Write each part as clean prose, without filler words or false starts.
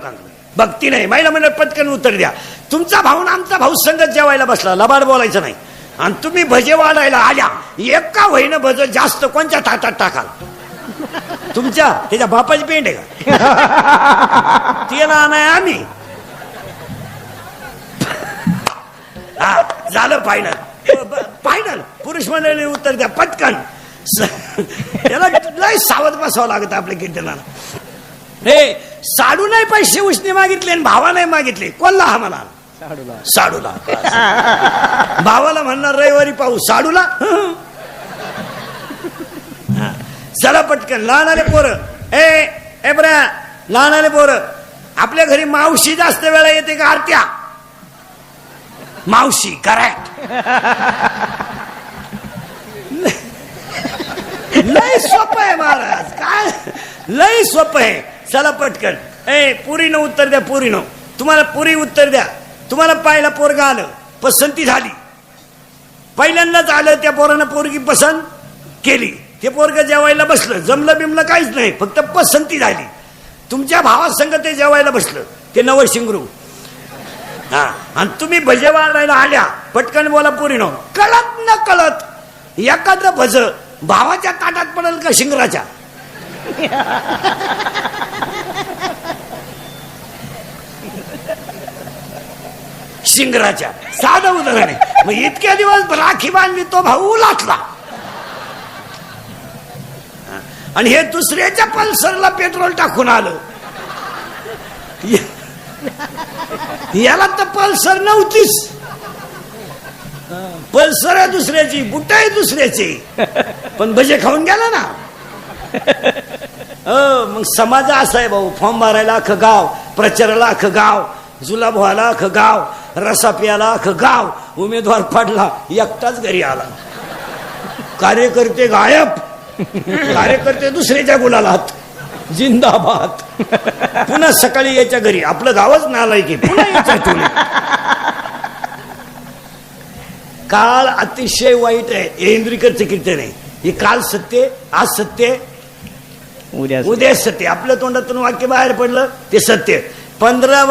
लोकांकडे. भक्ती नाही. महिला म्हणत पटकन उत्तर द्या. तुमचा भाऊ ना आमचा भाऊ संगत जेवायला बसला, लबाड बोलायचं नाही. आणि तुम्ही भजे वाढायला आल्या, एका वहीनं भज जास्त कोणत्या ताटात टाकाल? तुमच्या त्याच्या बापाची पेंड आहे का? तिला नाही आम्ही. हा झालं फायनल. फायनल पुरुष मंडळीने उत्तर द्या पटकन. त्याला लय सावध बसावं लागत आपल्या कीर्तनाला. हे साडू नाही पैसे उसने मागितले आणि भावा नाही मागितले. कोणला हा म्हणा? साडूला. भावाला म्हणणार रविवारी पाहू, साडूला चला पटकन. लहान आले पोरं. ए बऱ्या लहान आले पोरं, आपल्या घरी मावशी जास्त वेळा येते का आरत्या? मावशी. करेक्ट. लय सोपं आहे महाराज. काय लय सोपं आहे. चला पटकन. पुरीनं उत्तर द्या. पुरीनं तुम्हाला पुरी उत्तर द्या. तुम्हाला पाहिला पोरगा आलं, पसंती झाली, पहिल्यांदाच आलं, त्या पोरानं पोरगी पसंत केली, ते पोरग जेवायला बसलं, जमलं बिमलं काहीच नाही, फक्त पसंती झाली. तुमच्या भावासंग ते जेवायला बसलं, ते नवं शिंगरू. हा आणि तुम्ही भजे वाढायला आल्या, पटकन बोला पुरीनो. कळत न कळत एखादं भज भावाच्या ताटात पडेल का शिंगराच्या? शिंगराच्या. साधं उदाहरण आहे. मग इतक्या दिवस राखी बांधली, तो भाऊ उलाटला आणि हे दुसऱ्याच्या पल्सरला पेट्रोल टाकून आलं. याला तर पल्सर नव्हतीच. पल्सर आहे दुसऱ्याची, बुट आहे दुसऱ्याची, पण भजे खाऊन गेला ना. मग समाज असा आहे भाऊ. फॉर्म भरायला अख्खं गाव, प्रचाराला अख्खं गाव, जुलाब व्हायला अख्खं गाव, रसा प्यायला अख्खं गाव. उमेदवार पडला, एकटाच घरी आला. कार्यकर्ते गायब, कार्यकर्ते दुसऱ्याच्या गुलालात. जिंदाबाद. पुन्हा सकाळी याच्या घरी. आपलं गावच नालाय की पुन्हा याच्या टोली. काळ अतिशय वाईट आहे. हे इंद्रिकरचं कीर्तन आहे. हे काल सत्य, आज सत्य, उद्या सत्य. आपल्या तोंडातून वाक्य बाहेर पडलं ते सत्य. 15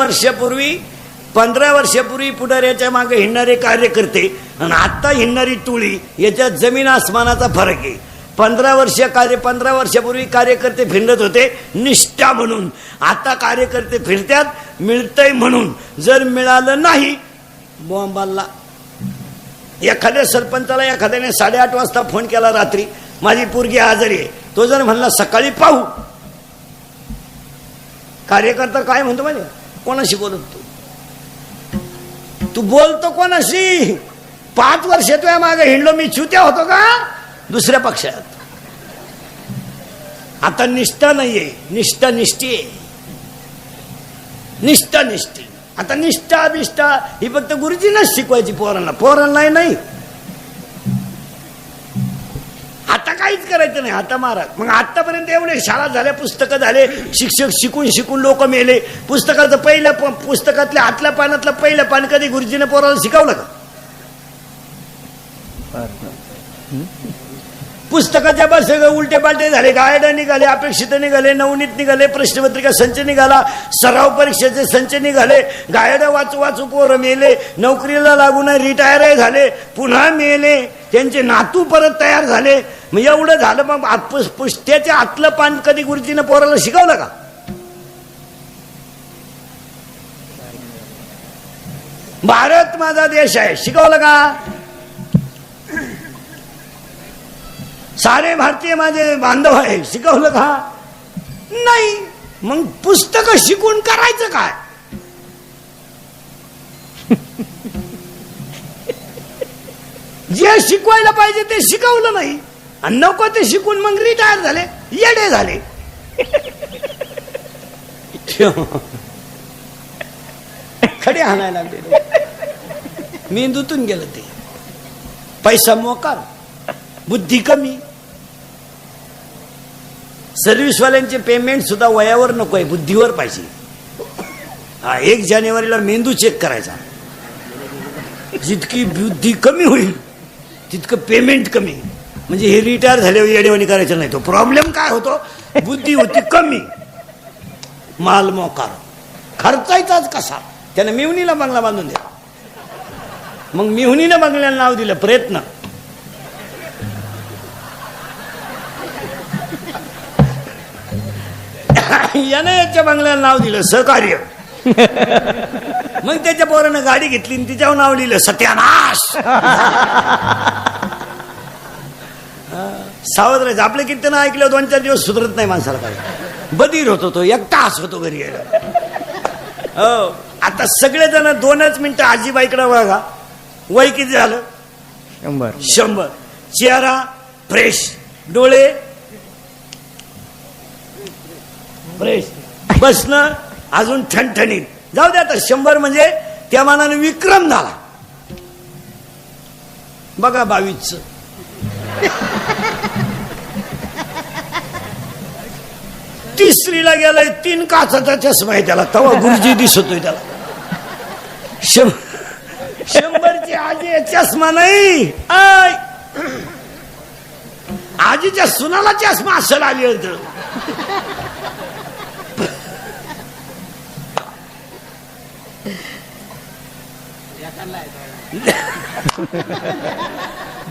वर्षापूर्वी पुढाऱ्याच्या मागे हिंडणारे कार्यकर्ते आणि आता हिंडणारी टोळी याच्यात जमीन आसमानाचा फरक आहे. 15 वर्षापूर्वी कार्यकर्ते फिरत होते निष्ठा म्हणून. आता कार्यकर्ते फिरतात मिळतंय म्हणून. जर मिळालं नाही बॉम्बाला. एखाद्या सरपंचाला एखाद्याने 8:30 वाजता फोन केला रात्री, माझी पोरगी आजारी आहे. तो जर म्हणला सकाळी पाहू, कार्यकर्ता काय म्हणतो माहिती? कोणाशी बोलत तू बोलतो कोणाशी? 5 वर्ष तुझ्या मागे हिंडलो मी, चुत्या होतो का दुसऱ्या पक्षात? आता निष्ठा नाहीये, निष्ठा निष्ठी आहे. निष्ठा निष्ठी. आता निष्ठा बिष्ठा ही फक्त गुरुजींनाच शिकवायची पोरांना नाही. आता काहीच करायचं नाही. आता महाराज मग आतापर्यंत एवढे शाळा झाल्या, पुस्तकं झाले, शिक्षक शिकून लोक मेले. पुस्तकाचं पुस्तकातल्या आतल्या पानातलं पहिलं पान कधी गुरुजीने पोराला शिकवलं का? पुस्तकाच्या बस उलटे पालटे झाले, गायड निघाले, अपेक्षित निघाले, नवनीत निघाले, प्रश्नपत्रिका संच निघाला, सराव परीक्षेचे संच निघाले, गायड वाचू पोरं मेले, नोकरीला लागून रिटायर झाले, पुन्हा मेले, त्यांचे नातू परत तयार झाले. मग एवढं झालं, मग पुस्तकाच्या आतलं पान कधी गुरुजीनं पोराला शिकवलं का? भारत माझा देश आहे शिकवलं का? सारे भारतीय माझे बांधव आहे शिकवलं का? नाही. मग पुस्तकं शिकून करायचं काय? जे शिकवायला पाहिजे ते शिकवलं नाही आणि नको ते शिकून मग रिटायर झाले, येडे झाले. खडे हाणायला लागले, मेंदूतून गेलं ते. पैसा मोकार, बुद्धी कमी. सर्व्हिसवाल्यांचे पेमेंट सुद्धा वयावर नको आहे, बुद्धीवर पाहिजे. 1 जानेवारीला मेंदू चेक करायचा. जितकी बुद्धी कमी होईल तितकं पेमेंट कमी. म्हणजे हे रिटायर झाल्यावर येडेवाणी करायचं नाही. तो प्रॉब्लेम काय होतो? बुद्धी होती कमी, माल मोकार. खर्चायचाच कसा. त्यानं मिवणीला बंगला बांधून दिला. मग मिवणीनं बंगल्याला नाव दिलं प्रयत्न. यानं याच्या बंगल्याला नाव दिलं सहकार्य. मग त्याच्या पोरानं गाडी घेतली आणि तिच्यावर नाव लिहिलं सत्यानाश. सावध राहायचं. आपले कीर्तन ऐकलं 2-4 दिवस सुधरत नाही माणसाला. काय बधीर होतो तो, एकटा होतो घरी यायला. हो आता सगळेजण 2च मिनिटं आजीबाईकडे बघा. वय किती झालं? 100. चेहरा फ्रेश, डोळे फ्रेश, बसणं अजून ठणठणीत. जाऊ दे आता 100 म्हणजे त्या मानाने विक्रम झाला. बघा 22च. तिसरीला गेलाय 3 काचाचा चष्मा आहे त्याला. तवा गुरुजी दिसतोय त्याला. 100ची आजी चष्मा नाही. आजीच्या सुनाला चष्मा असं आली होत.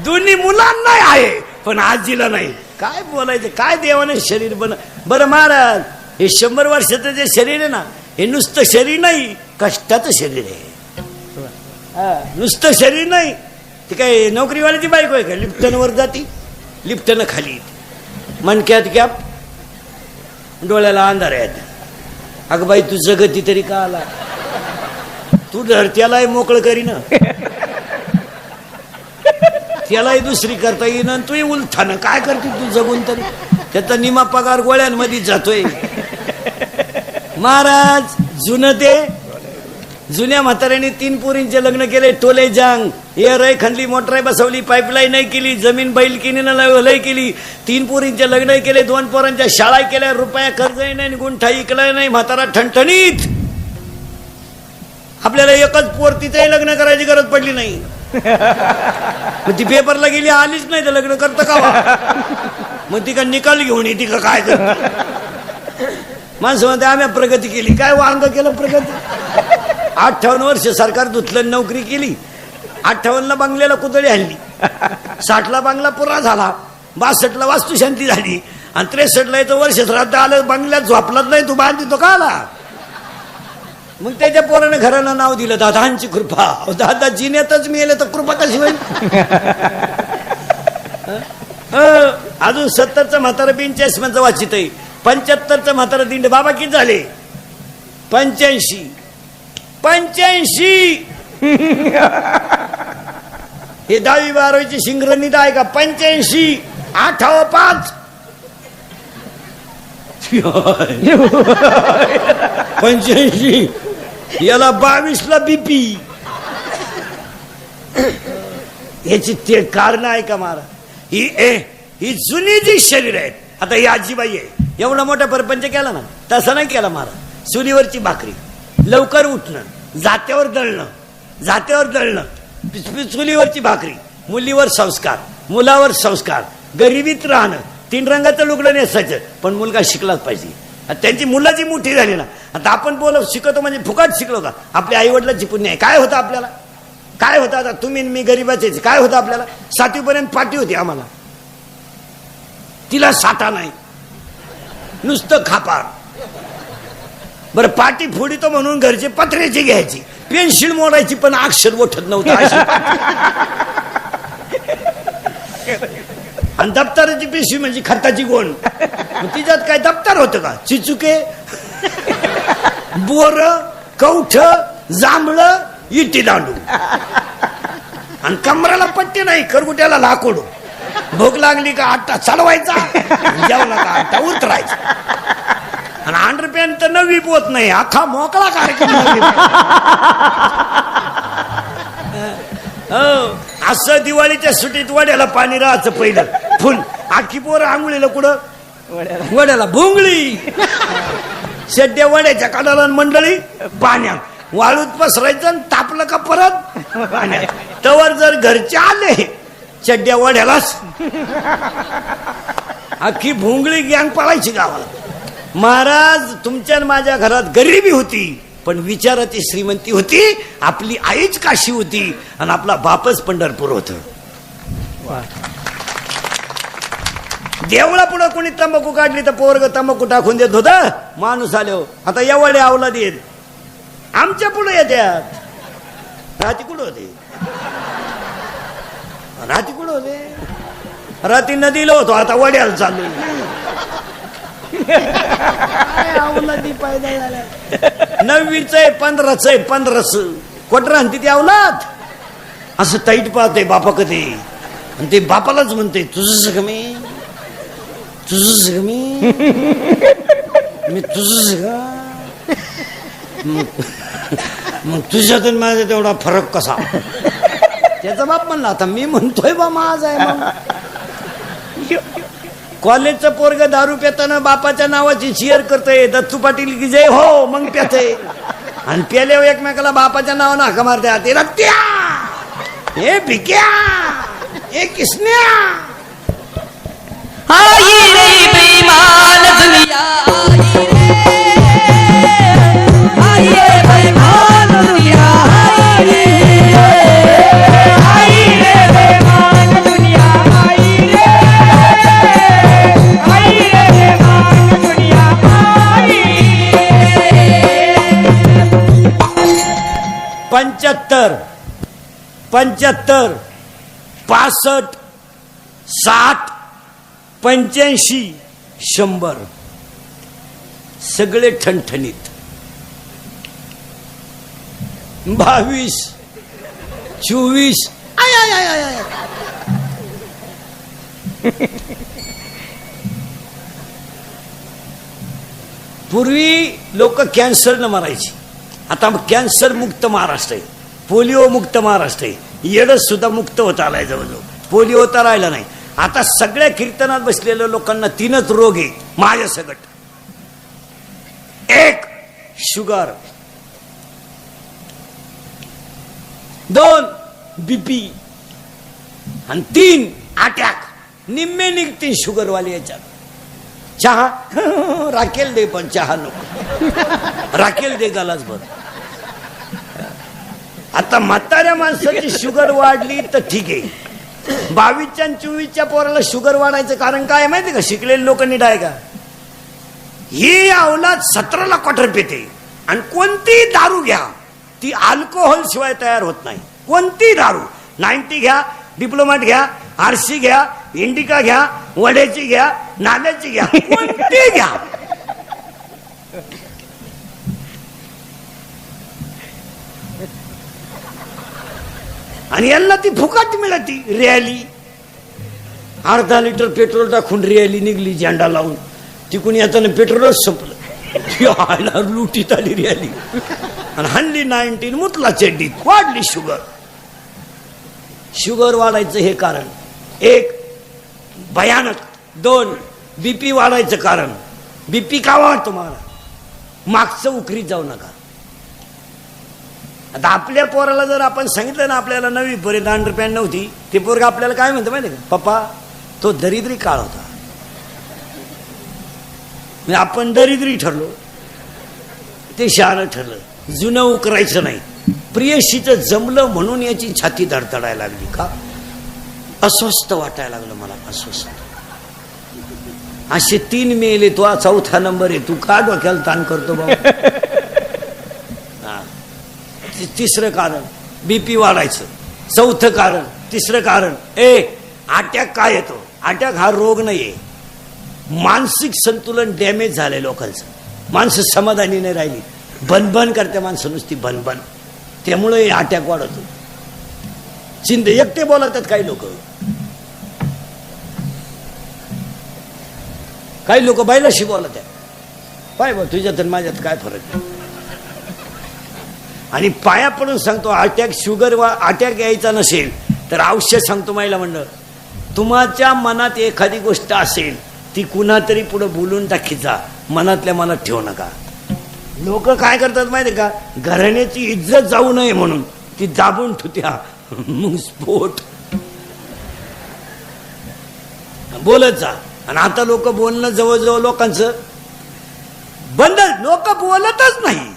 दोन्ही मुलांना आहे पण आजीला नाही. काय बोलायचं. काय देवाने शरीर बरं महाराज, हे 100 वर्षाचं जे शरीर आहे ना, हे नुसतं शरीर नाही, कष्टाचं शरीर आहे. नुसतं शरीर नाही. ते काय नोकरीवाल्याची बायको आहे का? लिफ्टनवर जाती, लिफ्टनं खाली, मनक्यात कॅप, डोळ्याला अंधार आहेत. अगं बाई तू जगती तरी का आला? तू धरत्यालाही मोकळं करी ना, त्यालाही दुसरी करता येईन. तू उलथानं काय करते तू जगून तरी? त्याचा निमा पगार गोळ्यांमध्ये जातोय. महाराज जुनं ते जुन्या म्हाताऱ्याने 3 पोरींचे लग्न केले. टोले जांग, एअर खणली, मोटर बसवली, पाईपलाईन नाही केली, जमीन बैल किनीनं लय केली. 3 पोरींचे लग्न केले, 2 पोरांच्या शाळा केल्या, रुपया कर्जही नाही, गुंठा इकलाय नाही. म्हातारा ठणठणीत. आपल्याला एकच पोर, तिथेही लग्न करायची गरज पडली नाही. मग ती पेपरला गेली, आलीच नाही तर लग्न करतं का? मग ती का निकाल घेऊन येते का काय करत? माणसं म्हणते आम्ही प्रगती केली. काय वांग केलं प्रगती? 58 वर्ष सरकार धुतलं, नोकरी केली. 58ला बंगल्याला कुदळी हल्ली, 60ला बंगला पुरा झाला, 62ला वास्तुशांती झाली, आणि 63ला येतं वर्ष श्राद्ध आलं. बंगल्यात झोपलाच नाही तू, बांधतो का आला? मग त्याच्या पोराने घराला नाव दिलं दादांची कृपा. दादा जिन्यातच मिळेल तर कृपा कशी होईल? अजून 70चं म्हातारा 85 वाचित आहे. 75चं म्हातारा दिंड. बाबा किती झाले? 85. हे 10वी 12वीची शिंगरणीत आहे का? 85. 8व 5 85. याला 22ला बीपी. याची ते कारण आहे का मारा? ही जुनी जी शरीर आहेत. आता ही आजीबाई आहे, एवढा मोठा परपंच केला ना, तसा नाही केला मारा. चुलीवरची भाकरी, लवकर उठणं, जात्यावर दळणं, चुलीवरची भाकरी, मुलीवर संस्कार, मुलावर संस्कार, गरिबीत राहणं, 3 रंगाचं लुगडं नेसायचं, पण मुलगा शिकलाच पाहिजे. त्यांची मुलाची मोठी झाली ना. आता आपण शिकवतो म्हणजे फुकट शिकलो का? आपल्या आई वडिलांची पुण्य आहे. काय होतं आपल्याला? काय होतं? आता तुम्ही मी गरीबाचे काय होतं आपल्याला? 7वी पर्यंत पाटी होती आम्हाला. तिला साठा नाही, नुसतं खापार. बरं पाटी फोडितो म्हणून घरचे पत्र्याची घ्यायची, पेन्सिल मोडायची, पण अक्षर ओठत नव्हतं. आणि दप्तराची पिशवी म्हणजे खताची गोण. तिच्यात काय दप्तर होतं का? चिचुके, बोर, कवठ, जांभळ, इटी दांडू, आणि कमराला पट्टी नाही, करगुट्याला लाकोडू. भूक लागली का आट्टा चढवायचा, जेवला का आट्टा उतरायचा. आणि अंडरपॅन्ट तर नवी पोत नाही, अख्खा मोकळा कार्यक्रम. असं दिवाळीच्या सुटीत वड्याला पाणी राहायचं पहिलं फुल. आखी पोरं आंघोळीला कुठं? वड्याला भोंगळी. शेड्या वड्याच्या काढाला मंडळी पाण्यात, वाळूत पसरायचं, तापलं का परत पाण्यात. तवर जर घरचे आले चड्ड्या वड्यालाच, अख्खी भोंगळी गँग पळायची गावाला. महाराज तुमच्या माझ्या घरात गरिबी होती, पण विचाराची श्रीमंती होती. आपली आईच काशी होती आणि आपला बापच पंढरपूर होत. देवळा पुढं कोणी तंबाखू काढली तर पोरग तंबाखू टाकून देत होत. माणूस आलो आता एवढे आवला देत आमच्या पुढे येत्यात. राती कुठं होते? राती कुठं होते? राती नदीला होतो, आता वड्याला चालू. नववीच आहे 15च आहे 15च कोटर आणते ती अवलाद. असं ताईट पाहते बापा कधी आणि ते बापालाच म्हणते तुझंच कमी तुझंच कमी मी तुझंच का. मग तुझ्यातून माझा तेवढा फरक कसा. त्याचा बाप म्हणला आता मी म्हणतोय बा माझा आहे. कॉलेजचं पोरग दारू पेताना बापाच्या नावाची शेअर करतोय दत्तू पाटील की जय हो मग पेतय आणि पेल्यावर एकमेकाला बापाच्या नावानं हाका मारते. ते रक्त्या हे भिक्या हे किसन्या. आई रे बेईमान दुनिया आई रे बेईमान दुनिया आई रे बेईमान दुनिया आई रे बेईमान दुनिया आई. 75 65 65 60 85 100 सगळे ठणठणीत. 22 24 आय आय आय आय. पूर्वी लोक कॅन्सरनं मरायची. आता कॅन्सर मुक्त महाराष्ट्र आहे, पोलिओ मुक्त महाराष्ट्र आहे. येडच सुद्धा मुक्त होत आलाय जवळजवळ. पोलिओ तर राहिला नाही. आता सगळ्या कीर्तनात बसलेल्या लोकांना 3च रोग आहे माझ्या सगट. 1 शुगर, 2 बीपी आणि 3 अटॅक. निम्मे निघतील शुगरवाले याच्यात. चहा राखेल दे पण चहा नको. राखेल दे गलास भर. आता म्हाताऱ्या माणसाची शुगर वाढली तर ठीक आहे. 22च्या आणि 24च्या पोराला शुगर वाढायचं कारण काय माहिती का? शिकलेले लोक नीट आहे का? ही अवलाद 17ला क्वार्टर पेते आणि कोणती दारू घ्या ती अल्कोहोल शिवाय तयार होत नाही. कोणती दारू 90 घ्या, डिप्लोमॅट घ्या, आरसी घ्या, इंडिका घ्या, वड्याची घ्या, नाल्याची घ्या, कोणती घ्या. आणि यांना ती फुकट मिळती. रॅली अर्धा लिटर पेट्रोल टाकून रॅली निघली झेंडा लावून. तिकून येताना पेट्रोलच संपलं. लुटीत आली रॅली आणि हल्ली 19 मुतला चड्डीत. वाढली शुगर. शुगर वाढायचं हे कारण 1 भयानक. 2 बीपी वाढायचं कारण. बीपी का वाढतो मला? मागचं उकरीत जाऊ नका. आता आपल्या पोराला जर आपण सांगितलं ना आपल्याला 9वी पर्यंत अंडरपॅन्ट नव्हती, ते पोरग आपल्याला काय म्हणतं माहिती का? पप्पा तो दरिद्री काळ होता. आपण दरिद्री ठरलो, ते शहाणं ठरलं. जुनं उकरायचं नाही. प्रियशीचं जमलं म्हणून याची छाती धडधडायला लागली. का? अस्वस्थ वाटायला लागलं मला. अस्वस्थ. असे 3 मेले. तो 4था नंबर आहे. तू का डोक्याला ताण करतो बाबा? 3रं कारण बीपी वाढायचं. 4थं कारण. 3रं कारण अटॅक. काय येतो? अटॅक हा रोग नाहीये. मानसिक संतुलन डॅमेज झालंय लोकांचं. माणसं समाधानी नाही राहिली. बनबन करते माणसं नुसती बनबन. त्यामुळे अटॅक वाढवतो. चिंते एकटे बोलतात काही लोक. काही लोक बायलाशी बोलत आहे. पाय बा तुझ्यात आणि माझ्यात काय फरक आहे. आणि पाया पडून सांगतो अटॅक शुगर अटॅक यायचा नसेल तर औषध सांगतो महिला मंडळ. तुमच्या मनात एखादी गोष्ट असेल ती कुणा तरी पुढे बोलून टाकीचा. मनातल्या मनात ठेवू नका. लोक काय करतात माहिती का? घराण्याची इज्जत जाऊ नये म्हणून ती दाबून ठेवत्या. मग स्फोट. बोलत जा. आणि आता लोक बोलणं जवळजवळ लोकांचं बंद. लोक बोलतच नाही.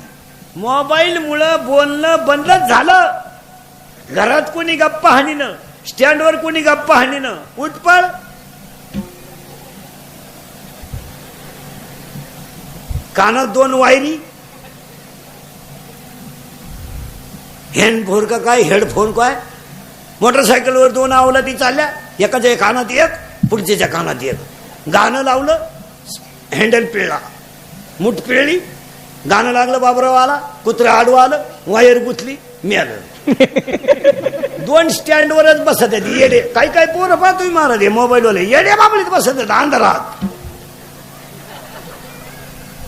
मोबाईल मुळे बोलणं बंदच झालं. घरात कोणी गप्पा हाणीनं, स्टँडवर कोणी गप्पा हाणीनं, उठपळ. कानात 2 वायरी, हँडफोन का काय, हेडफोन काय, मोटरसायकलवर 2 अवलादी चालल्या, एकाच्या कानात एक, पुढच्याच्या कानात एक. गाणं लावलं, हँडल पिळला, मूठ पिळली, गाणं लागलं, बाबराव आला, कुत्रा आडवं आलं, वायर गुतली, मी आलं. 2 स्टँडवरच बसत आहेत येडे. काही काही पोरं पहा तुम्ही महाराज मोबाईलवाले येडे बाबळीत बसत आहेत अंधारात.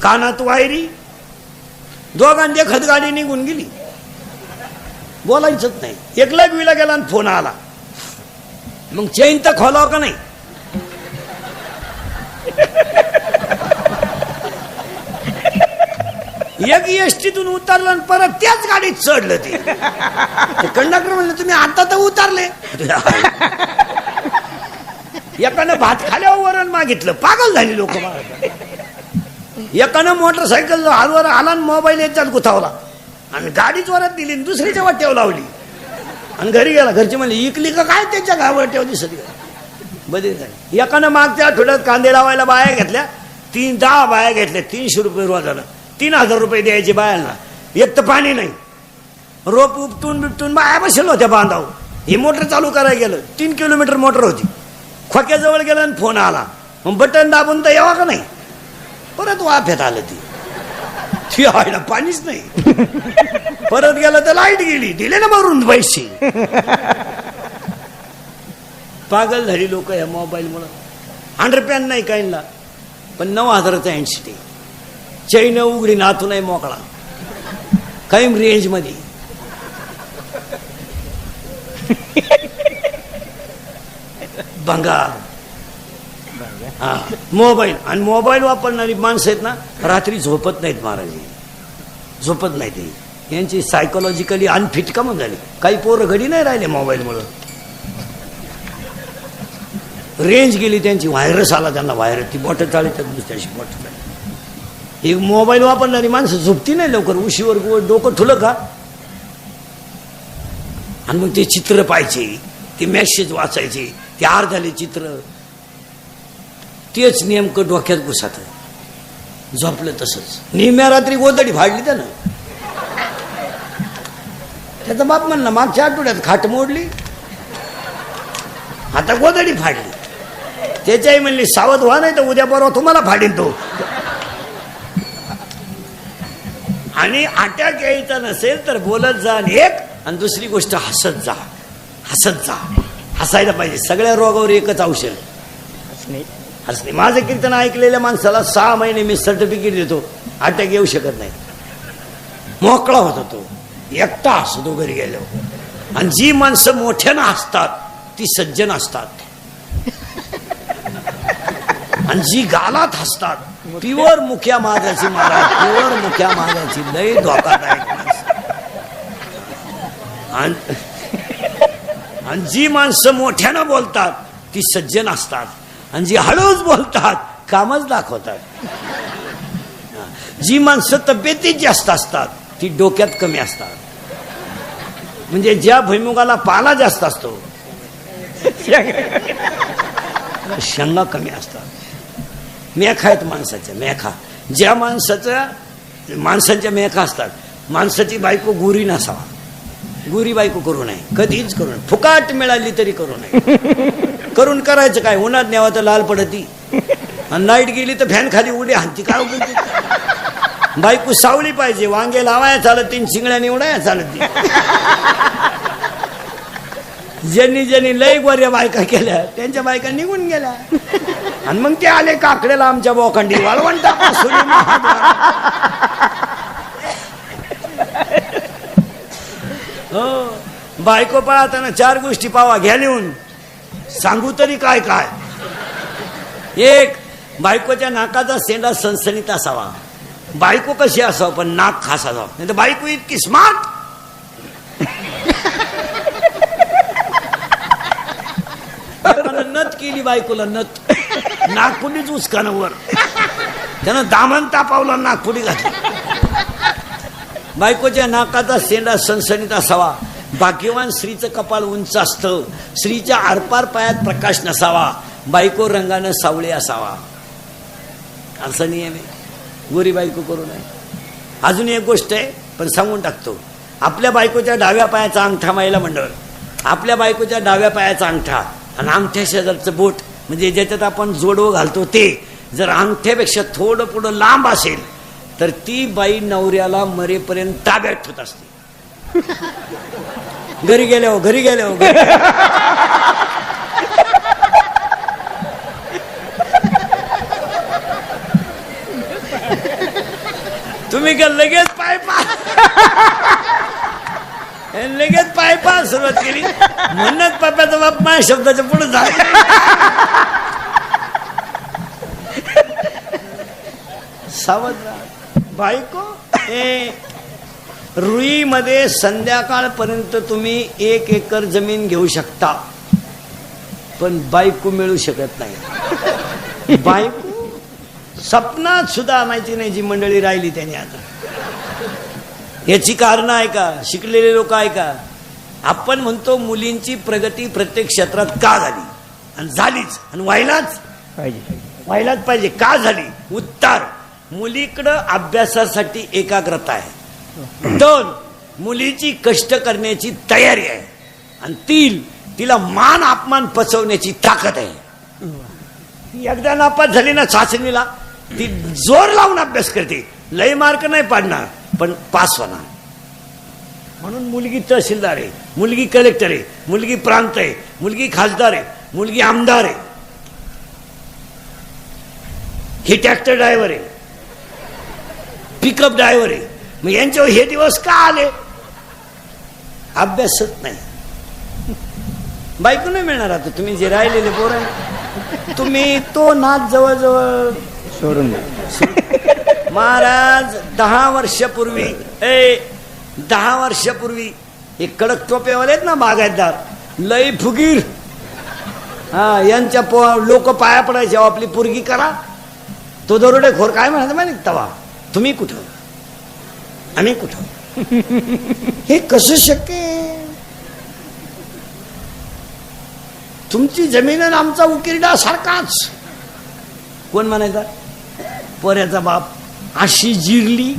कानात वायरी, दोघांची खत गाडी निघून गेली. बोलायचंच नाही. एकला विला गेला आणि फोन आला. मग चैन तर खोलाव का नाही? एक एसटीतून उतरलं आणि परत त्याच गाडीत चढलं. ते कंडक्टर म्हणले तुम्ही आता तर उतरले. एकानं भात खाल्यावर वरण मागितलं. पागल झाली लोक. एकानं मोटरसायकल हालवर आला आणि मोबाईल याच्यात गुथावला आणि गाडीच वरात दिली, दुसरीच्या वाट्यावर लावली आणि घरी गेला. घरची म्हणली इकली का काय त्याच्या गावाट्यावर दिसत बदली झाली. एकानं मागच्या आठवड्यात कांदे लावायला बाया घेतल्या. 10 बाया घेतल्या. 300 रुपये रोजानं. 3000 रुपये द्यायचे बायांना. एक तर पाणी नाही. रोप उपटून बिपटून बाया बसेल होत्या बांधाव. ही मोटर चालू करायला गेलं. 3 किलोमीटर मोटर होती. खोक्याजवळ गेलं आणि फोन आला. मग बटन दाबून तर यावा का नाही? परत वाफ्यात आलं. ती व्हायला पाणीच नाही. परत गेलं तर लाईट गेली. दिले ना भरून पैसे. पागल झाली लोक या मोबाईल मुळे. अंडरपॅन नाही काहींना, पण 9000चा हँडसेट. चैन उघडी नातू नाही मोकळा. काही रेंज मध्ये. भंगार. हा मोबाईल. आणि मोबाईल वापरणारी माणसं आहेत ना, रात्री झोपत नाहीत महाराज. झोपत नाही ते. यांची सायकोलॉजिकली अनफिट का म्हणून झाली. काही पोरं घडी नाही राहिले मोबाईल मुळे. रेंज गेली त्यांची. व्हायरस आला त्यांना. व्हायरस. ती बॉटल चालतात दुसऱ्याशी बॉटल. ही मोबाईल वापरणारी माणसं झोपती नाही लवकर. उशीवर डोकं ठुलं का आणि मग ते चित्र पाहायचे, ते मेसेज वाचायचे, ते अर्धाले चित्र. तेच नेमकं डोक्यात घुसत. झोपलं तसंच. निम्या रात्री गोदडी फाडली त्यानं. त्याचा बाप म्हणला मागच्या आठवड्यात खाट मोडली, आता गोदडी फाडली. त्याच्याही म्हणली सावध व्हा, नाही तर उद्या परवा तुम्हाला फाडीन तो. आणि अटॅक यायचा नसेल तर बोलत जा. आणि दुसरी गोष्ट हसत जा. हसत जा. हसायला पाहिजे. सगळ्या रोगावर एकच औषध हसणे. माझं कीर्तन ऐकलेल्या माणसाला 6 महिने मी सर्टिफिकेट देतो. अटॅक येऊ शकत नाही. मोकळा होता तो. एकटा हसतो घरी गेलो. आणि जी माणसं मोठ्यानं हसतात ती सज्जन असतात. आणि जी गालात हसतात प्युअर मुख्या माझाची महाराज. प्युअर मुख्या माझाची लय धोकादायक माणसं. आणि जी माणसं मोठ्यानं बोलतात ती सज्जन असतात. आणि जी हळूच बोलतात कामच दाखवतात. जी माणसं तब्येतीत जास्त असतात ती डोक्यात कमी असतात. म्हणजे ज्या भुईमुगाला पाला जास्त असतो शेंगा कमी असतात. मेखा आहेत माणसाच्या. मेखा. ज्या माणसाच्या मेखा असतात. माणसाची बायको गुरी नसावा. गुरी बायको करू नये. कधीच करू नये. फुकाट मिळाली तरी करू नये. करून करायचं काय? उन्हात न्यावा तर लाल पडती. आणि लाईट गेली तर फॅन खाली उडी हाणती. काय उपयोग? बायको सावली पाहिजे. वांगे लावाया चालत 3 शिंगड्या निवडाया चालत. ज्यांनी लय गोऱ्या बायका केल्या त्यांच्या बायका निघून गेल्या. आणि मग ते आले काकडेला आमच्या बोखंडी वाळवंट हो. बायको पाहताना 4 गोष्टी पावा घ्या लिहून. सांगू तरी काय काय. 1. बायकोच्या नाकाचा शेंडा सणसणीत असावा. बायको कशी असावं पण नाक खास असावं. नाही तर बायको इतकी स्मार्ट. नथ केली बायकोला. नथ. नागपुडीच उचकानं वर. त्यानं दामन तापावला नागपुडी घातली. बायकोच्या नाकाचा शेंडा सणसणीत असावा, भाग्यवान स्त्रीचं कपाळ उंच असतं, स्त्रीच्या आरपार पायात प्रकाश नसावा, बायको रंगानं सावळी असावा, असा नियम आहे. गोरी बायको करू नये. अजून एक गोष्ट आहे, पण सांगून टाकतो. आपल्या बायकोच्या डाव्या पायाचा अंगठा महिला मंडळ, आपल्या बायकोच्या डाव्या पायाचा अंगठा आणि अंगठ्या शेजारचं बोट म्हणजे ज्याच्यात आपण जोडवं घालतो ते जर अंगठ्यापेक्षा थोडं पुढं लांब असेल तर ती बाई नवऱ्याला मरेपर्यंत ताब्यात ठेवत असते. घरी गेल्यावर तुम्ही का लगेच पाय सुरुवात केली म्हणत पाप्याचा बाप माझ्या शब्दाच्या पुढे झाला. सावध राहा. बायको रुईमध्ये संध्याकाळपर्यंत तुम्ही 1 एकर जमीन घेऊ शकता, पण बायको मिळू शकत नाही. बायको सपनात सुद्धा माहिती नाही जी मंडळी राहिली त्याने आता. याची कारण आहे का? शिकलेले लोक आहे का? आपण म्हणतो मुलींची प्रगती प्रत्येक क्षेत्रात का झाली, आणि झालीच, आणि व्हायलाच पाहिजे. का झाली? उत्तर, मुलीकडं अभ्यासासाठी एकाग्रता आहे. 2, मुलीची कष्ट करण्याची तयारी आहे. आणि 3, तिला मान अपमान पचवण्याची ताकद आहे. एकदा नापास झाली ना चाचणीला, ती जोर लावून अभ्यास करते. लय मार्क नाही पाडणार, पण पास होणार. म्हणून मुलगी तहसीलदार आहे, मुलगी कलेक्टर आहे, मुलगी प्रांत आहे, मुलगी खासदार आहे, मुलगी आमदार आहे, ही ट्रॅक्टर ड्रायव्हर आहे, पिकअप ड्रायव्हर आहे. मग यांच्यावर हे दिवस का आले? अभ्यासच नाही. बायको नाही मिळणार. आता तुम्ही जे राहिलेले पोरं, तुम्ही तो नाच जवळजवळ सोडून द्या. महाराज 10 वर्षापूर्वी हे कडक टोपेवाले आहेत ना बागायतदार, लय फुगीर, यांच्या लोक पाया पडायचे, आपली पोरगी करा. तो दरोडेखोर काय म्हणायचं माहिती तवा, तुम्ही कुठं आम्ही कुठं, हे कसं शक्य आहे? तुमची जमीन आणि आमचा उकिरडा सारखाच. कोण म्हणायचा? पोऱ्याचा बाप. अशी जिरली,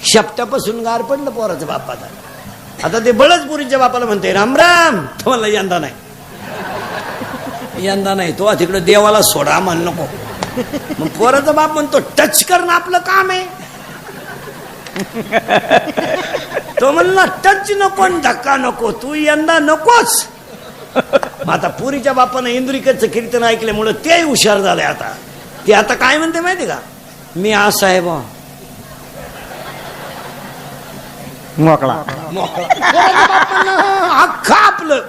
शपटापासून गार पडलं पोराच्या बापाचा. आता ते बळजपुरीच्या बापाला म्हणते राम राम. तुम्हाला यंदा नाही, तो तिकडे देवाला सोडा म्हण नको. मग पोराचा बाप म्हणतो टच करणं आपलं काम आहे. तो म्हणला टच नको, धक्का नको, तू यंदा नकोच. आता पुरीच्या बापानं इंद्रिकचं कीर्तन ऐकल्यामुळे ते हुशार झालंय. आता ते आता काय म्हणते माहिती का? मी असा आहे बा मोकळा. अख्खा आपलं.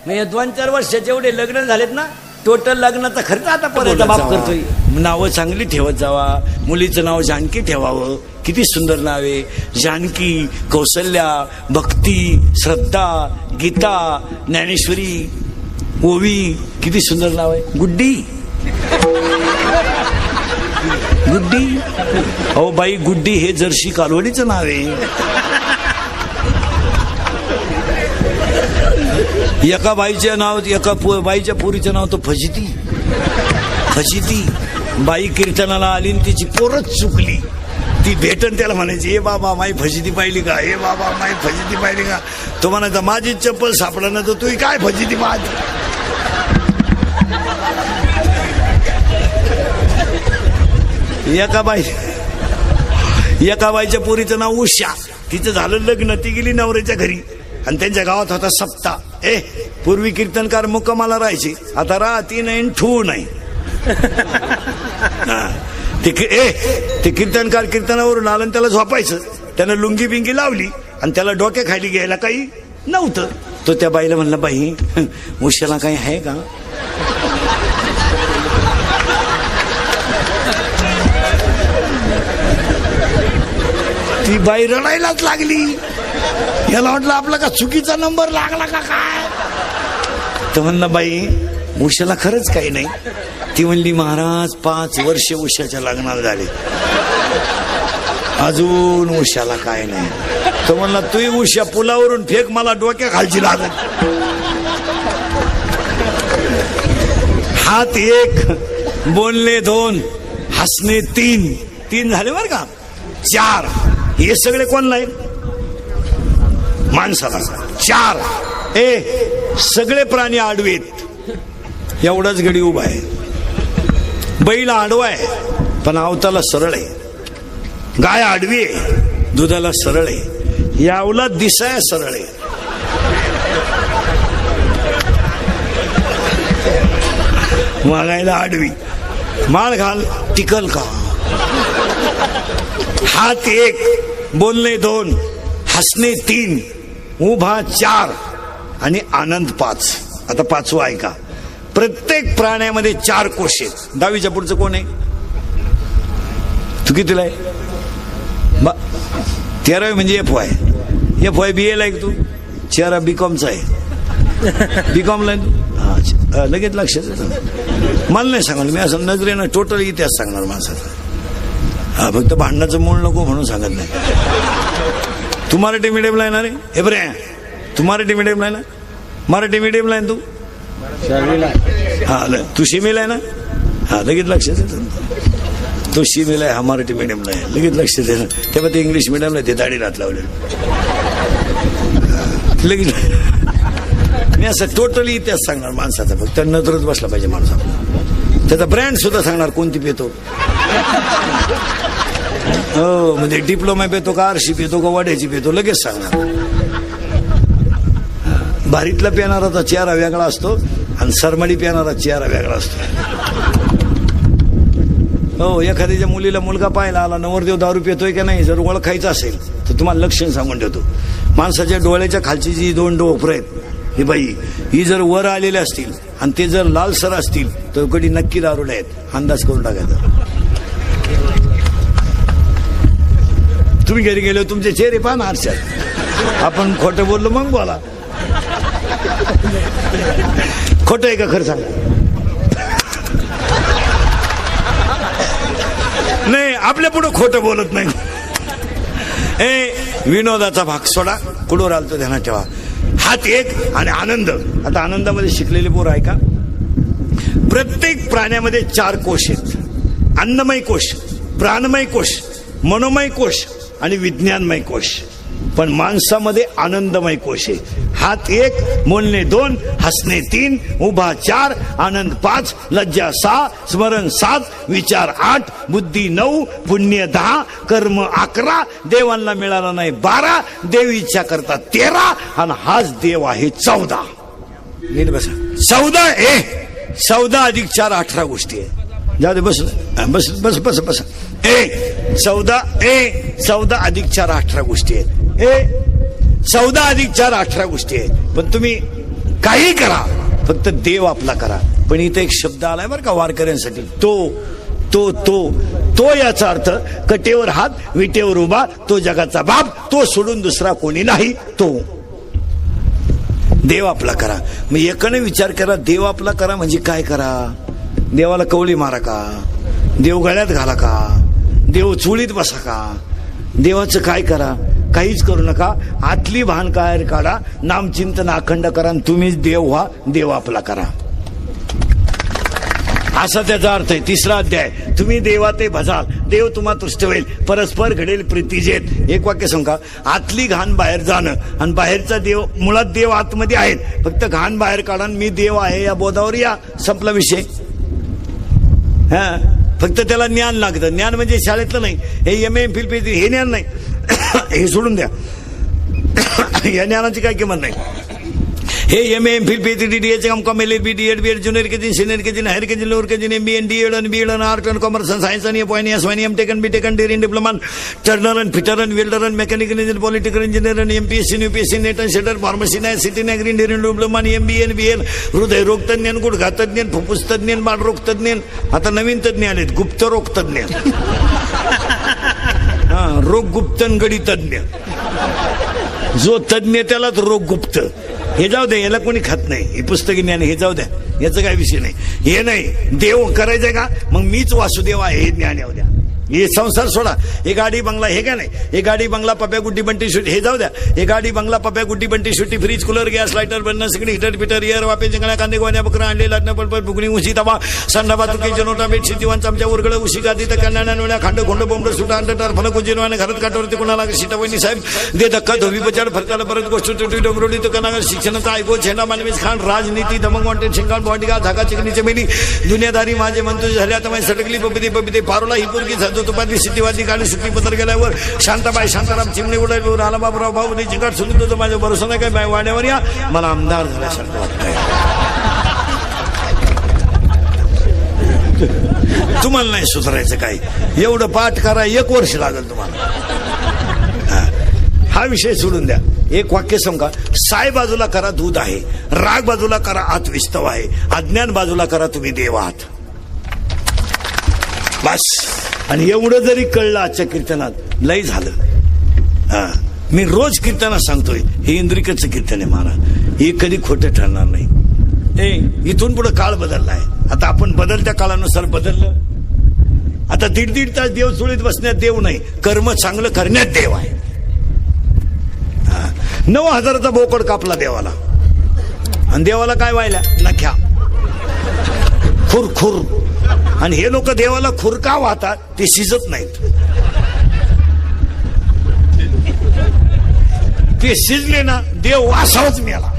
म्हणजे 2-4 वर्षाचे एवढे लग्न झालेत ना, टोटल लग्नाचा खर्च आता पोराचा बाप करतोय. नावं चांगली ठेवत जावा. मुलीचं नाव जानकी ठेवावं. किती सुंदर नाव आहे. जानकी, कौसल्या, भक्ती, श्रद्धा, गीता, ज्ञानेश्वरी, ओवी, किती सुंदर नाव आहे. गुड्डी. अहो बाई, गुड्डी हे जर्सी कालवडीचं नाव आहे. एका बाईच्या नाव, एका बाईच्या पोरीचं नाव तर फजिती. बाई कीर्तनाला आली आणि तिची पोरच चुकली. ती भेटन त्याला म्हणायची, ए बाबा माई फजिती पाहिली का, ए बाबा माई फजिती पाहिली का. तो म्हणायचा माझी चप्पल सापडा ना, तर तू काय फजिती माझ. एका बाईच्या पोरीचं नाव उषा. तिचं झालं लग्न, ती गेली नवऱ्याच्या घरी आणि त्यांच्या गावात होता सप्ता. पूर्वी कीर्तनकार मुक्कामाला राहायचे, आता राहती नाही ठू नाही. ते कीर्तनकार कीर्तनावरून आलं आणि त्याला झोपायचं. त्यानं लुंगी बिंगी लावली आणि त्याला डोक्या खाली घ्यायला काही नव्हतं. तो त्या बाईला म्हणला, बाई उशाला काही आहे का? ती बाई रडायलाच लागली. याला म्हटलं आपला का चुकीचा नंबर लागला का काय? तर म्हणला, बाई उशाला खरंच काही नाही. ती म्हणली, महाराज 5 वर्ष उशाच्या लग्नाला झाले. अजून उशाला काय नाही. तो म्हणला तू उशा पुलावरून फेक, मला डोक्या खालची लागत. हात एक, बोलणे दोन, हसणे तीन. तीन झाले बर का. चार, हे सगळे कोणला आहे? माणसाला. चार, सगळे प्राणी आडवेत, एवढाच गडी उभा आहे. बैल आडवा आहे पण आवताला सरळ आहे. गाय आडवी आहे, दुधाला सरळ आहे. यावला दिसाय सरळ आहे. मागायला आडवी. माळ घाल टिकल का. हात एक, बोलणे दोन, हसणे तीन, उभा चार आणि आनंद पाच. आता पाचवा ऐका. प्रत्येक प्राण्यामध्ये 4 कोश आहेत. 10वीच्या पुढचं कोण आहे? तू कितीला आहे? 13वी म्हणजे FY. FY BA ला आहे तू? 4 BCOMचा आहे. BCOMला आहे तू? लगेच लक्षात येतं. मला नाही सांगाल मी, असं नजरेनं टोटल इतिहास सांगणार माणसाचा. हा, फक्त भांडणाचं मूळ नको म्हणून सांगत नाही. तू मराठी मीडियमला येणार आहे? हे बरं, तू मराठी मीडियमला आहे ना? मराठी मीडियमला आहे तू? हा, तू शिमेला आहे ना? हा, लगेच लक्षात येतं. तो शिमेला आहे, हा मराठी मीडियमला आहे, लगेच लक्षात येतं. तेव्हा ते इंग्लिश मीडियमला ते दाढी रात लावले लगेच. मी असं टोटली इतिहास सांगणार माणसाचा, फक्त नजरच बसला पाहिजे माणसाला. त्याचा ब्रँड सुद्धा सांगणार कोणती पितो. हो, म्हणजे डिप्लोमा पितो का, आरशी पितो का, वाड्याची पितो, लगेच सांगणार. भारीतला पिणाराचा चेहरा वेगळा असतो आणि सरमाडी पिणारा चेहरा वेगळा असतो. हो, एखाद्याच्या मुलीला मुलगा पाहायला आला, नवरदेव दारू पितोय का नाही जर ओळखायचं असेल तर तुम्हाला लक्षण सांगून ठेवतो. माणसाच्या डोळ्याच्या खालची जी 2 डोळं आहेत, ही बाई ही जर वर आलेले असतील आणि ते जर लालसर असतील तर कधी नक्की दारुडे आहेत, अंदाज करून टाकायचा. तुम्ही घरी गेले तुमचे चेहरे पहा ना आरशात. आपण खोटं बोललो मग बोला. खोटं आहे का खरं सांग? नाही, आपल्या पुढं खोटं बोलत नाही. विनोदाचा भाग सोडा, कुठवर आलतो ध्यानात ठेवा. हात एक आणि आनंद. आता आनंदामध्ये शिकलेले पोरं आहे का? प्रत्येक प्राण्यामध्ये 4 कोश आहेत. अन्नमय कोश, प्राणमय कोश, मनोमय कोश आणि विज्ञानमय कोश. पण माणसामध्ये आनंदमय कोश आहे. हात 1, बोलणे 2, हसणे 3, उभा 4, आनंद 5, लज्जा 6, स्मरण 7, विचार 8, बुद्धी 9, पुण्य 10, कर्म 11, देवांना मिळाला नाही 12, देव इच्छा करतात 13 आणि हाच देव आहे 14. नीट बसा. 14 अधिक 4 18 गोष्टी आहे. जाऊ दे, बस बस बस बस बस. 14 अधिक 4 18 गोष्टी आहेत. 14 अधिक 4 18 गोष्टी आहेत. पण तुम्ही काही करा, फक्त देव आपला करा. पण इथे एक शब्द आलाय बरं का वारकऱ्यांसाठी, तो तो तो तो याचा अर्थ कटेवर हात, विटेवर उभा, तो जगाचा बाप, तो सोडून दुसरा कोणी नाही, तो देव आपला करा. मग एकाने विचार करा, देव आपला करा म्हणजे काय करा? देवाला कवळी मारा का? देव गळ्यात घाला का? देव चुळीत बसा का? देवाचं काय करा? काहीच करू नका. आतली भान काय काढा, नामचिंतन अखंड करा, तुम्हीच देव व्हा, देव आपला करा. असा त्याचा अर्थ आहे. 3रा अध्याय. तुम्ही देवा ते भजाल, देव तुम्हा तुष्ट होईल, परस्पर घडेल प्रीतीजेत. एक वाक्य सांगा. आतली घाण बाहेर जाणं आणि बाहेरचा देव, मुळात देव आतमध्ये आहेत, फक्त घाण बाहेर काढा, मी देव आहे या बोधावर या, संपला विषय. हा, फक्त त्याला ज्ञान लागतं. ज्ञान म्हणजे शाळेतलं नाही, हे MA MPhil PhD हे ज्ञान नाही. हे सोडून द्या, या ज्ञानाची काय किंमत नाही. हे MA MPhil PhD DH MCom LLB DED BEd junior KG, senior KG, higher KG, lower KG, MBA and DEd and BEd and art and commerce and science आणि FY आणि SY आणि MTech and BTech and DED diploma, Turner and fitter and welder and mechanical engineer, political engineer आणि MPSC UPSC net and shutter, pharmacy नाही, city नाही, green dairy diploma आणि MBA and BL, हृदय रोग तज्ञ, गुडघा तज्ञ, फुफ्फुस तज्ञ, बाळरोग तज्ञ. आता नवीन तज्ञ आलेत, गुप्त रोग तज्ञ. हा, रोग गुप्तन गडी तज्ञ. जो तज्ञ त्यालाच रोग गुप्त. हे जाऊ द्या, याला कोणी खात नाही, हे पुस्तकी ज्ञान, हे जाऊ द्या, याचा काही विषय नाही. हे नाही, देव करायचंय का, मग मीच वासुदेव आहे हे ज्ञान येऊ द्या. हे संसार सोडा, हे गाडी बंगला हे काय नाही, हे गाडी बंगला पप्या गुड्डी बंटी सुटी हे जाऊ द्या, हे गाडी बंगला पप्या गुड्डी बंटी सुटी फ्रीज कूलर गॅस लायटर बनणं सगळी हिटर पिटर एअर वापे जंगला कांदे गोण्या बकरा आणले लाटणं पडपड फुगणी उशी तवा संडा बातुकीचे नोटा बेडशीट दिवाण चमच्या उरगड उशी गादी तर कन्या नोळ्या खांड खोंड बोंबड सुटा अंडटार फलक उजिनवाने घरात काटवरती कोणाला सीतावणी साहेब दे धक्का धोबी बचाड फरकाला परत गोष्ट तुटी डोंगरोडी तो कनागर शिक्षणाचा ऐको झेंडा मानवीस खान राजनीती दमंग वाटेल शिंगाण बॉडीगा धागा चिकनीचे मेली दुनियादारी माझे मंतू झाले आता माझी सटकली बबिते बबिते पारोला ही पोरगी जातो तुपातली सिटीवादी गाडी सुट्टी पत्र गेल्यावर शांताबाई शांताराम चिमणी उडायवर आला बाबराव भाऊ जिंगाट सुरू तो माझ्या भरोसा नाही काय वाड्यावर या मला आमदार झाल्यासारखं वाटतंय. तुम्हाला नाही सुधारायचं काही, एवढं पाठ करा 1 वर्ष लागेल तुम्हाला. हा विषय सोडून द्या. एक वाक्य सांगा, साय बाजूला करा दूध आहे, राग बाजूला करा आत विस्तव आहे, अज्ञान बाजूला करा तुम्ही देव आहात. बस. आणि एवढं जरी कळलं आजच्या कीर्तनात लय झालं. मी रोज कीर्तनात सांगतोय हे इंद्रिकचं कीर्तन आहे महाराज, हे कधी खोटं ठरणार नाही. इथून पुढे काळ बदललाय, आता आपण बदलत्या काळानुसार बदललं. आता 1.5 तास देव चुळीत बसण्यात देव नाही, कर्म चांगलं करण्यात देव आहे. 9,000चा बोकड कापला देवाला, आणि देवाला काय व्हायला नख्या खुर खुर. आणि हे लोक देवाला खुर का वाहतात ते शिजत नाहीत. ते शिजले ना देव वासावच मिळाला.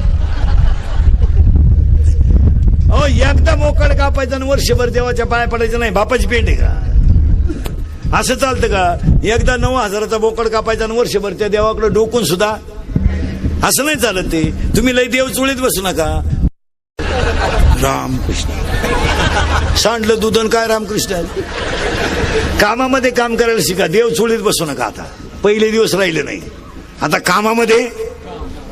एकदा बोकड कापायचं आणि वर्षभर देवाच्या पाया पडायचं नाही, बापाची पेट आहे का? असं चालतं का? एकदा 9,000चा बोकड कापायचा आणि वर्षभर त्या देवाकडे डोकून सुद्धा असं नाही चालत. ते तुम्ही लय देव चुळीत बसू नका. रामकृष्ण सांडलं दुधन काय रामकृष्ण. कामामध्ये काम करायला शिका, देव चुळीत बसू नका. आता पहिले दिवस राहिले नाही, आता कामामध्ये.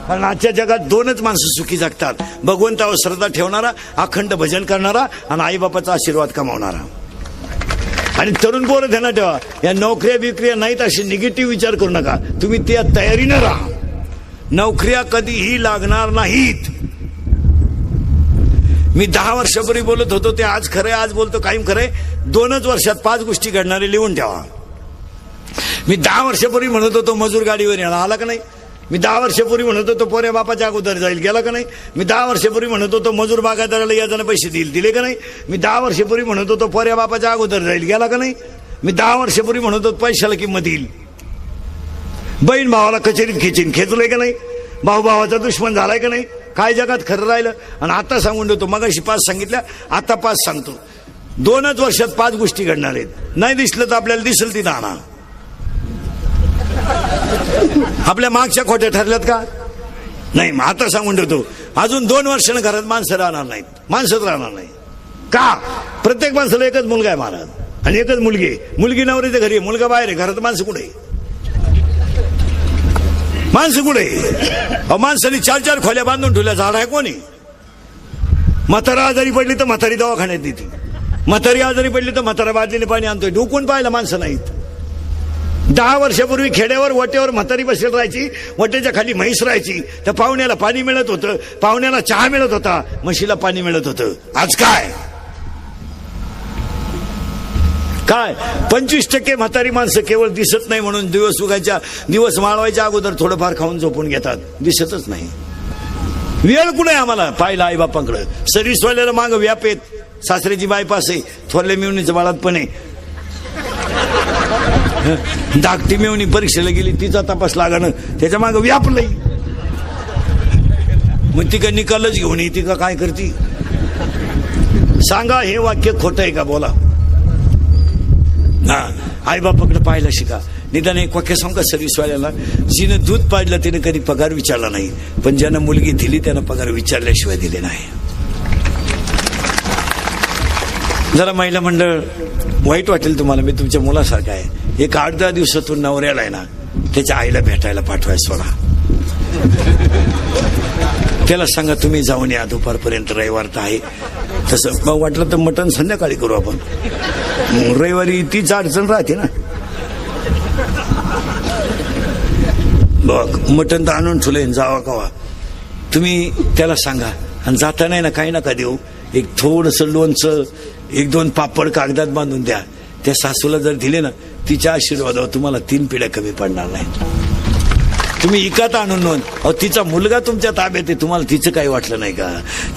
कारण आजच्या जगात 2च माणसं सुखी जगतात, भगवंतावर श्रद्धा ठेवणारा, अखंड भजन करणारा आणि आईबापाचा आशीर्वाद कमावणारा. आणि तरुण पोरं ध्यानात ठेवा, या नोकऱ्या बिक्रिया नाहीत असे निगेटिव्ह विचार करू नका. तुम्ही त्या तयारीनं राहा. नोकऱ्या कधीही लागणार नाहीत. मी 10 वर्षापूर्वी बोलत होतो ते आज खरंय, आज बोलतो कायम खरंय. 2च वर्षात 5 गोष्टी घडणारे लिहून ठेवा. मी 10 वर्षापूर्वी म्हणत होतो मजूर गाडीवर येणार, आला का नाही? मी 10 वर्षापूर्वी म्हणत होतो पोऱ्या बापाच्या अगोदर जाईल, गेला का नाही? मी 10 वर्षापूर्वी म्हणत होतो मजूर बागायतदाराला याजाने पैसे देईल, दिले का नाही? मी 10 वर्षापूर्वी म्हणत होतो पोऱ्या बापाच्या अगोदर जाईल, गेला का नाही? मी 10 वर्षापूर्वी म्हणत होतो पैशाला किंमत येईल. बहीण भावाला कचेरीत खेचीन, खेचलंय का नाही? भाऊ भावाचा दुश्मन झालाय का नाही? काय जगात खरं राहिलं? आणि आता सांगून देतो, मगाशी 5 सांगितल्या, आता 5 सांगतो. 2च वर्षात 5 गोष्टी घडणार आहेत. नाही दिसलं तर आपल्याला दिसेल ती आणा. आपल्या मागच्या खोट्या ठरल्यात का? नाही. मग आता सांगून ठेवतो, अजून 2 वर्षानं घरात माणसं राहणार नाहीत, माणसंच राहणार नाही. का? प्रत्येक माणसाला एकच मुलगा आहे महाराज आणि एकच मुलगी आहे. मुलगी नवरीच्या घरी, मुलगा बाहेर आहे, घरात माणसं कुठे आहे? माणसं कुठे आहे? माणसाने 4-4 खोल्या बांधून ठेवल्या. झाड आहे कोणी? म्हातारा आजारी पडली तर म्हातारी दवाखान्यात देते, म्हातारी आजारी पडली तर म्हातारा बादलीने पाणी आणतोय. डोकून पाहिलं माणसं नाहीत. 10 वर्षापूर्वी खेड्यावर वट्यावर म्हातारी बसत राहायची, वट्याच्या खाली म्हैस राहायची. त्या पाहुण्याला पाणी मिळत होतं, पाहुण्याला चहा मिळत होता, म्हशीला पाणी मिळत होतं. आज काय? काय 25% म्हातारी माणसं केवळ दिसत नाही म्हणून दिवस माळवायच्या अगोदर थोडंफार खाऊन झोपून घेतात, दिसतच नाही. वेळ कुठे आम्हाला पाहिला आई बापांकडे? सर्व्हिसवाल्याला माग व्याप येत, सासऱ्याची बायपास आहे, थोरल्या मिळवणीचं बाळात पण आहे. धाकटी मिळवणी परीक्षेला गेली, तिचा तपास लागणं, त्याच्या माग व्यापलंय. मग ती का निकालच घेऊन येते का काय करते? सांगा, हे वाक्य खोटं आहे का? बोला. आई बापाकडे पाहायला शिका. निदान एक वाक्य सांगा सर्व्हिसवाल्याला, जिनं दूध पाडलं तिने कधी पगार विचारला नाही, पण ज्यानं मुलगी दिली त्यानं पगार विचारल्याशिवाय दिले नाही. जरा महिला मंडळ वाईट वाटेल तुम्हाला, मी तुमच्या मुलासारखा आहे. एक 8-10 दिवसातून नवऱ्याला आहे ना त्याच्या आईला भेटायला पाठवाय सोडा. त्याला सांगा तुम्ही जाऊन या दुपारपर्यंत, रविवार तर आहे. तसं मग वाटलं तर मटण संध्याकाळी करू आपण, रविवारी तीच अडचण राहते ना. बघ मटण तर आणून ठेवलंय, जावा कवा. तुम्ही त्याला सांगा, आणि जाता नाही ना काही नका देऊ, एक थोडंसं लोणचं, 1-2 पापड कागदात बांधून द्या. त्या सासूला जर दिले ना तिच्या आशीर्वादावर तुम्हाला 3 पिढ्या कमी पडणार नाहीत. तुम्ही इकत आणून नोंद. अहो तिचा मुलगा तुमच्या ताब्यात आहे, तुम्हाला तिचं काही वाटलं नाही का?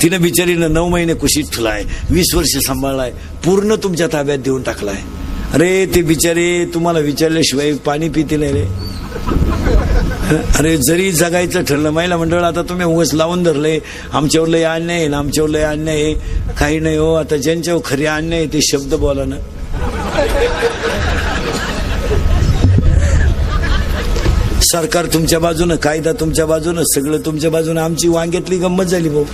तिनं बिचारीनं 9 महिने कुशीत ठेवलाय, 20 वर्ष सांभाळलाय, पूर्ण तुमच्या ताब्यात देऊन टाकलाय. अरे ते बिचारे तुम्हाला विचारल्याशिवाय पाणी पिते नाही रे. अरे जरी जगायचं ठरलं महिला मंडळ, आता तुम्ही उगाच लावून धरले आमच्यावर लय अन्याय आहे ना, आमच्यावर लय अन्याय आहे. काही नाही हो, आता ज्यांच्यावर खरी अन्याय आहे ते शब्द बोला ना. सरकार तुमच्या बाजूनं, कायदा तुमच्या बाजूनं, सगळं तुमच्या बाजूनं. आमची वांग्यातली गंमत झाली भाऊ.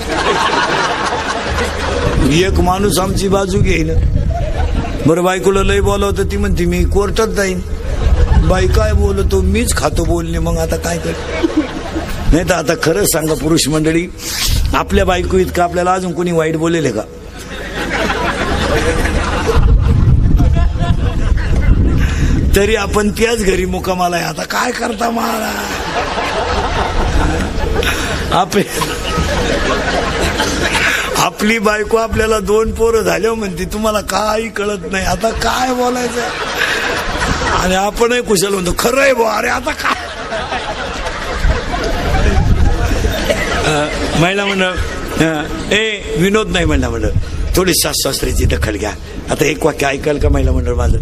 एक माणूस आमची बाजू घेईन. बरं बायकोला लय बोलावतं, ती म्हणते मी कोर्टात जाईन. बाई काय बोलतो, मीच खातो बोलणे. मग आता काय कर. नाही तर आता खरं सांगा पुरुष मंडळी, आपल्या बायको इतकं आपल्याला अजून कोणी वाईट बोलेले का? तरी आपण त्याच घरी मुक्कामाला आहे. आता काय करता मला. आपली बायको आपल्याला 2 पोरं झाल्यावर म्हणते तुम्हाला काही कळत नाही. आता काय बोलायचं. आणि आपणही कुशल म्हणतो खरं आहे बुवा. अरे आता काय. महिला मंडळ विनोद नाही. महिला मंडळ थोडी सासऱ्याची दखल घ्या. आता एक वाक्य ऐकाल का महिला मंडळ माझं?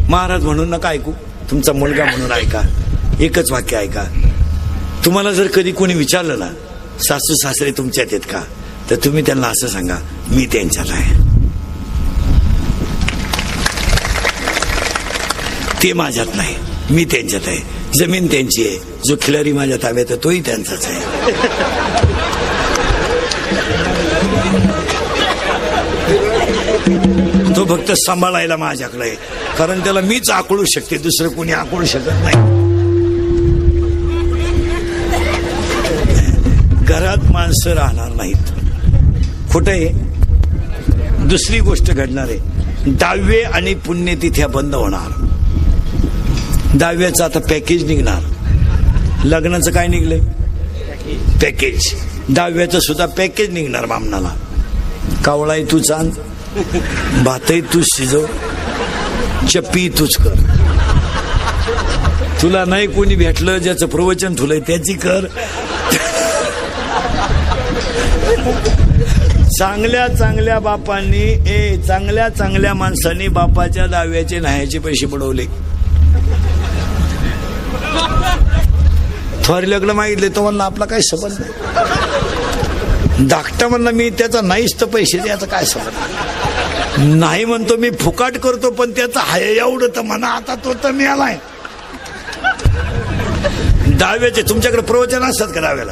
महाराज म्हणून नका ऐकू, तुमचा मुलगा म्हणून ऐका. एकच वाक्य ऐका. तुम्हाला जर कधी कोणी विचारलं ना सासू सासरे तुमच्यात आहेत का, तर तुम्ही त्यांना असं सांगा मी त्यांच्यात आहे, ते माझ्यात नाही, मी त्यांच्यात आहे. जमीन त्यांची आहे, जो खिलारी माझ्या ताब्यात आहे तोही त्यांचाच आहे. तो फक्त सांभाळायला माझ्याकडे आहे, कारण त्याला मीच आकळू शकते, दुसरं कोणी आकळू शकत नाही. घरात माणसं राहणार नाहीत. खोटं आहे. दुसरी गोष्ट घडणार आहे, 10वे आणि पुण्यतिथ्या बंद होणार. 10व्याचं आता पॅकेज निघणार. लग्नाचं काय निघलंय? पॅकेज. 10व्याचं सुद्धा पॅकेज निघणार बामणाला. कावळाही तूच आण, भातही तूच शिजव, चप्पी तूच कर. तुला नाही कोणी भेटलं ज्याचं प्रवचन ठुलंय त्याची कर. चांगल्या चांगल्या बापांनी चांगल्या चांगल्या माणसांनी बापाच्या 10व्याचे न्हायचे पैसे बुडवले. थोर लग्न मागितले तो म्हणला आपला काय संबंध नाही. धाकटा म्हणला मी त्याचा नाहीच तर पैसे द्यायचा काय संबंध नाही. म्हणतो मी फुकाट करतो पण त्याचा हाय एवढं तर म्हणा. आता तो तर मिळालाय. 10व्याचे तुमच्याकडे प्रवचन असतात का 10व्याला?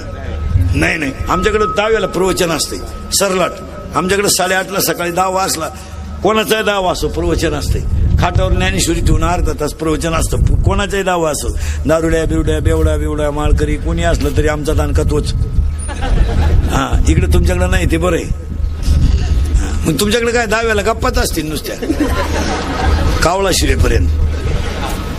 नाही नाही, आमच्याकडे 10व्याला प्रवचन असते सरलाट. आमच्याकडे 8:30ला सकाळी 10 वाजला, कोणाचाही 10 वाजतो प्रवचन असते. खाटावर ज्ञानेश्वरी ठेवून अर्धा तास प्रवचन असतं. कोणाचाही 10 वाजतो. दारुड्या बिवड्या बेवडा बिवडा माळकरी कोणी असलं तरी आमचा दानका तोच. हा, इकडे तुमच्याकडे नाही ते बरं आहे. मग तुमच्याकडे काय 10व्याला गप्पाच असतील नुसत्या कावळा शिरेपर्यंत.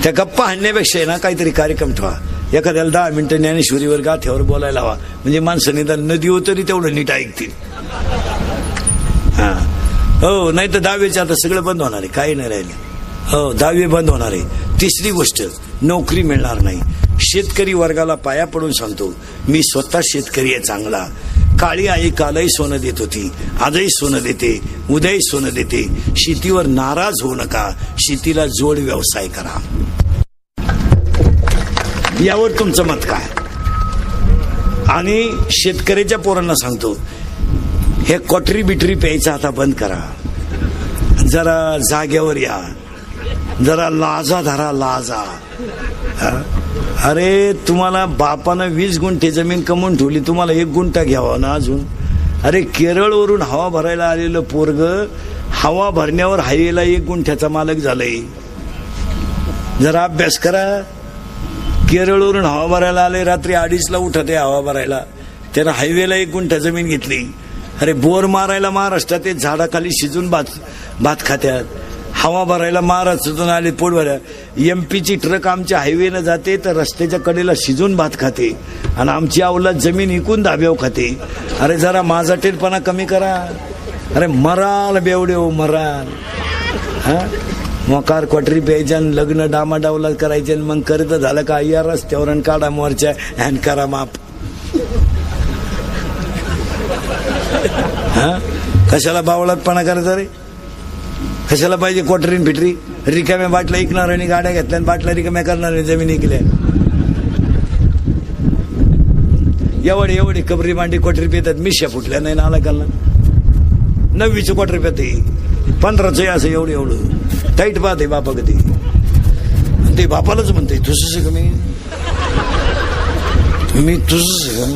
त्या गप्पा हाणण्यापेक्षा आहे ना काहीतरी कार्यक्रम ठेवा. एखाद्याला 10 मिनिटं ज्ञानेश्वरीवर गाथ्यावर बोलायला हवा, म्हणजे माणसं निदान नदी तरी तेवढं नीट ऐकतील. हा हो, नाही तर 10व्याचे आता सगळं बंद होणार आहे, काही नाही राहिले. हो, 10वी बंद होणार आहे. तिसरी गोष्ट, नोकरी मिळणार नाही. शेतकरी वर्गाला पाया पडून सांगतो, मी स्वतः शेतकरी आहे चांगला. काळी आई कालही सोनं देत होती, आजही सोनं देते, उद्याही सोनं देते. शेतीवर नाराज होऊ नका, शेतीला जोड व्यवसाय करा. यावर तुमचं मत काय? आणि शेतकऱ्याच्या पोरांना सांगतो, हे क्वाटरी बिटरी प्यायचं आता बंद करा. जरा जाग्यावर या, जरा लाजा धरा, लाजा. अरे तुम्हाला बापानं 20 गुंठे जमीन कमवून ठेवली, तुम्हाला 1 गुंठा घ्यावा ना अजून. अरे केरळवरून हवा भरायला आलेलं पोरग हवा भरण्यावर हायवेला 1 गुंठ्याचा मालक झालंय. जरा अभ्यास करा. केरळवरून हवा भरायला आले, रात्री 2:30ला उठत आहे हवा भरायला, त्यानं हायवेला 1 गुंठा जमीन घेतली. अरे बोर मारायला महाराष्ट्रात झाडाखाली शिजून भात खात्यात. हवा भरायला महाराष्ट्रातून आले पोट भरा. MP ची ट्रक आमच्या हायवेनं जाते तर रस्त्याच्या कडेला शिजून भात खाते, आणि आमची अवलाद जमीन इकून धाब्याव खाते. अरे जरा माझा टेलपणा कमी करा. अरे मराल बेवडे हो मराल. हा मोकार क्वाटरी प्यायच्या आणि लग्न डामाडावला करायचे आणि मग करत झालं का या रस्त्यावर आणि काढा मोर्चा आणि करा माप. हा कशाला बावळातपणा करायचा रे? कशाला पाहिजे क्वाटरीन फिटरी? रिकाम्या बाटल्या ऐकणार आणि गाड्या घेतल्या आणि बाटल्या रिकाम्या करणार आणि जमीन ऐकल्या. एवढी कबरी मांडी क्वाटरी पितात. मिश्या फुटल्या नाही ना आला काला 9वीचं क्वाटरी पिते 15चं असं एवढं टाईट पाहते बापा कधी. ते बापालाच म्हणते तुझंच का मी तुझंच का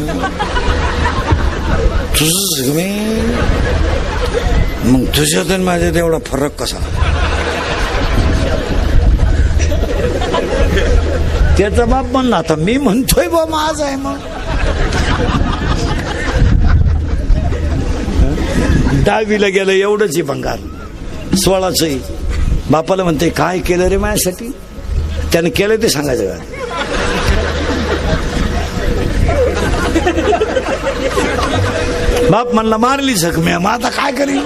मी मग तुझ्यात आणि माझ्यात एवढा फरक कसा? त्याचा बाप म्हणला आता मी म्हणतोय बा माझ आहे. मग 10वीला गेलं एवढंच आहे भंगार 16चं. बापाला म्हणते काय केलं रे माझ्यासाठी? त्यानं केलं ते सांगायचं का? बाप म्हणला मारली जखम्या मग आता काय करी?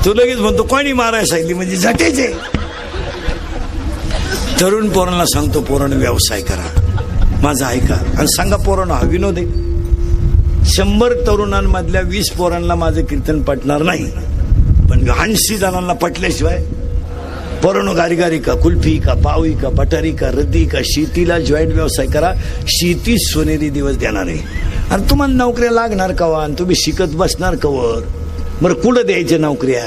तू लगेच म्हणतो कोणी मारायला सांगितली म्हणजे झटेचे. तरुण पोरांना सांगतो पोरांना व्यवसाय करा माझा ऐका आणि सांगा पोरांना हा विनोद आहे. 100 तरुणांमधल्या 20 पोरांना माझं कीर्तन पटणार नाही पण 80 जणांना पटल्याशिवाय पोरांनो गारीगारी का कुल्फी का पावी का बटारी का रद्दी का शेतीला जॉईंट व्यवसाय करा. शेती सोनेरी दिवस देणार आहे. आणि तुम्हाला नोकऱ्या लागणार कवा आणि तुम्ही शिकत बसणार कवर? बरं कुठं द्यायच्या नोकऱ्या?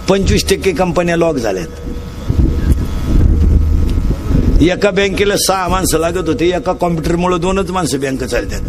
25% कंपन्या लॉक झाल्यात. एका बँकेला 6 माणसं लागत होते. एका कॉम्प्युटरमुळे 2च माणसं बँक चालतात.